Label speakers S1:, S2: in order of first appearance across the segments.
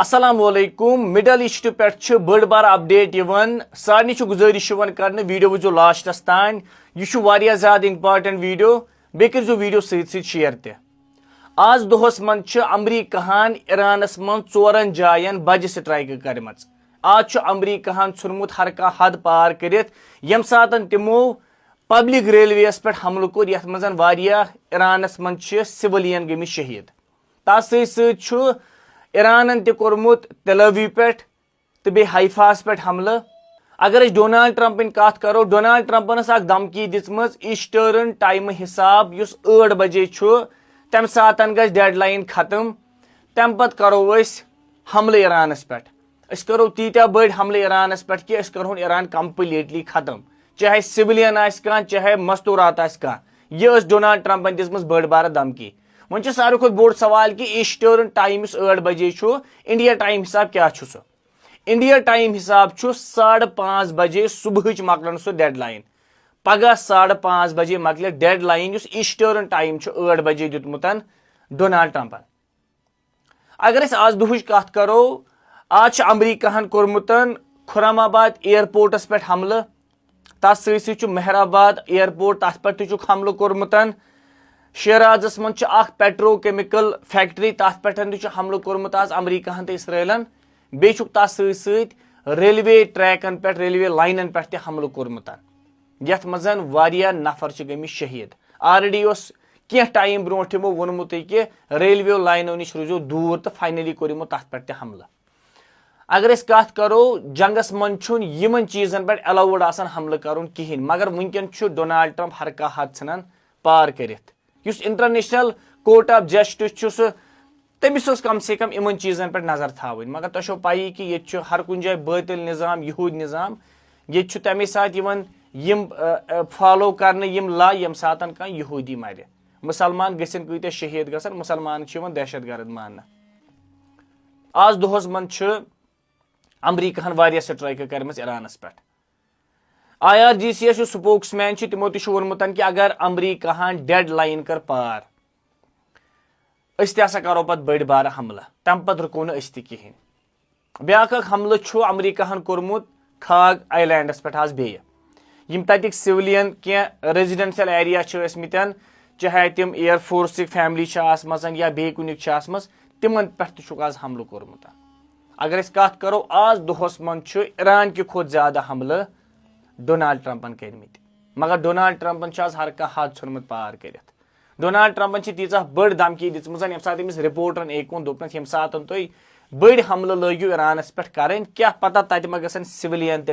S1: अस्सलामुअलैकुम middle east पे बड़ बार अपडेट सारे गुजारिश कर वीडियो वो लास्टस तान यह ज्यादा इंपॉर्टेंट वीडियो बे कर वीडियो सत शेयर त आज दोहस मन अमरीकाहन ईरानस मन 4 जायन बज स्ट्राइक कर आज अमरीकाहन छुनमुत हर कह हद पार कर यम सात तमो पब्लिक रेलवेस पे हमल कोर यथ मज ईरानस मन सिविलियन गमित शहीद तथ सत ईरान तोर्मुत तेल अवीव पे तो बे हाइफास पे हमल अगर डोनाल्ड ट्रंपन कत करो डोनाल्ड ट्रंपन धमकी दिम ईस्टर्न टाइम हिसाब 8 बजे तम सात डेड लाइन खत्म तम पत करो हमल ईरानस पे करो तीत्या बड़ हमल ईरानस पे कि करो ईरान कंप्लीटली खत्म चाहे सिविलियन चाहे मस्तूरात यह डोनाल्ड ट्रंपन दिम बड़ बार धमकी वो सारे खुद बोड़ सवाल कि ईस्टर्न टाइम 8 बजे इंडिया टाइम हिसाब क्या सह इंडिया टाइम हिसाब 5:30 बजे सुबह मकलन सह डेड लाइन पगह 5:30 बजे मकल डेड लाइन ईस्टर्न टाइम 8 बजे दितमुत डोनाल्ड ट्रंपन अगर आज दुहच कत करो आज अमरीकाहन कोर्मुत खुरामाबाद एयरपोर्टस पे हमल तथ सत मेहराबाद एयरपोर्ट तथ पे हमल कोर्मुत शेराजस मन पेट्रोकेमिकल फैक्ट्री तथ पे हमल कोर्मुत आज अमरीकाहन तो इसराइलन बे तथ सत रेलवे ट्रैकन पे रेलवे लाइनन पे हमल कोर्मुत यथ मज नफर गमित शहीद ऑलरेडी कह टाइम ब्रो यमो वोनमुत कि रेलवे लाइनो नश रूजो दूर तो फाइनली कोर तथ पे हमल अगर कत करो जंगस मन यमन चीजन पे अलाउड हमल कर कहें मगर वनकन डोनाल्ड ट्रंप हर कह हद सान पार कर इंटरनेशनल कोर्ट ऑफ जस्टिस तमिस कम से कम इन चीजन पे नजर थावन मगर तुम पी कि ये हर कुछ जाए बातिल निज़ाम यहूद निज़ाम ये तमे सात यम फॉलो करने यम ला यम सात कह यहूदी मर मुसलमान गसन कत शहीद गसन मुसलमान दहशत गर्द मान आज दोहस मन अमरीकाहन वारिया स्ट्राइक कर ईरानस पे IRGC स्पोक्समैन तमो वोनमुत कि अगर अमरीकाहन डेड लाइन कर पार करो पत बड़ बार हमला तम पत रुको कहें ब्या हमल अमरीकाहन कोर्मुत खाग आइलैंडस पे आज बेम तक सिविलियन कह रेजिडेंशियल एरिया चाहे तम एयर फोर्स फैमिली या बे कुन तिमन पे आज हमल कोर्मुत अगर कत करो आज दोहस मन ईरान कि खोत ज्यादा हमल डोनाल्ड ट्रंपन कर मगर डोनाल्ड ट्रंपन आज हर कह हद छुनमुत पार कर डोनाल्ड ट्रंपन तीजा बड़ धमकी दिम ये सात रिपोर्टरन एक दोपन ये सात तुम बड़ हमल लगियो ईरानस पे कर क्या पता तत मा गसन सिविलियन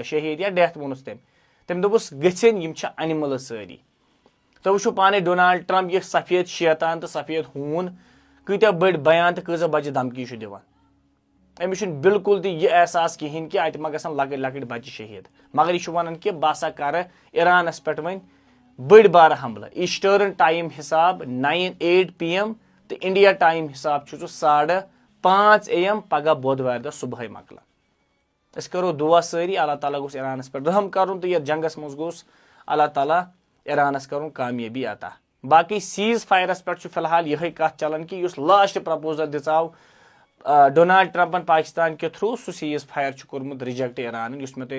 S1: शहीद या डेथ वोनस तम दोपस गन एनिमल सारी तो वो पाने डोनाल्ड ट्रंप यह सफेद शैतान तो सफेद हून कत्या बड़ बयान तो कज बजे धमकी दिवान अमिस बिल्कुल यह एहसास कहें कि अत मा गसन लकट लकट बच्चे शहीद मगर यह वन कि बह कर ईरानस पे वन बड़ बार हमल ईस्टर्न टाइम हिसाब 9-8 PM तो इंडिया टाइम हिसाब 5:30 AM पगह बुधवार दह सुबह मकल करो दुआ सारी अल्लाह ताला गोस ईरानस पे रहम कर तो यह जंगस मज गोस अल्लाह ताला ईरानस कर कामयाबी अता बाकी सीज फायरस पे फिलहाल यह कत चलान कि last proposal Dichaon Donald ट्रंपन Pakistan के थ्रू सह सीज फायर कोर्मुत रिजेक्ट ईरान मे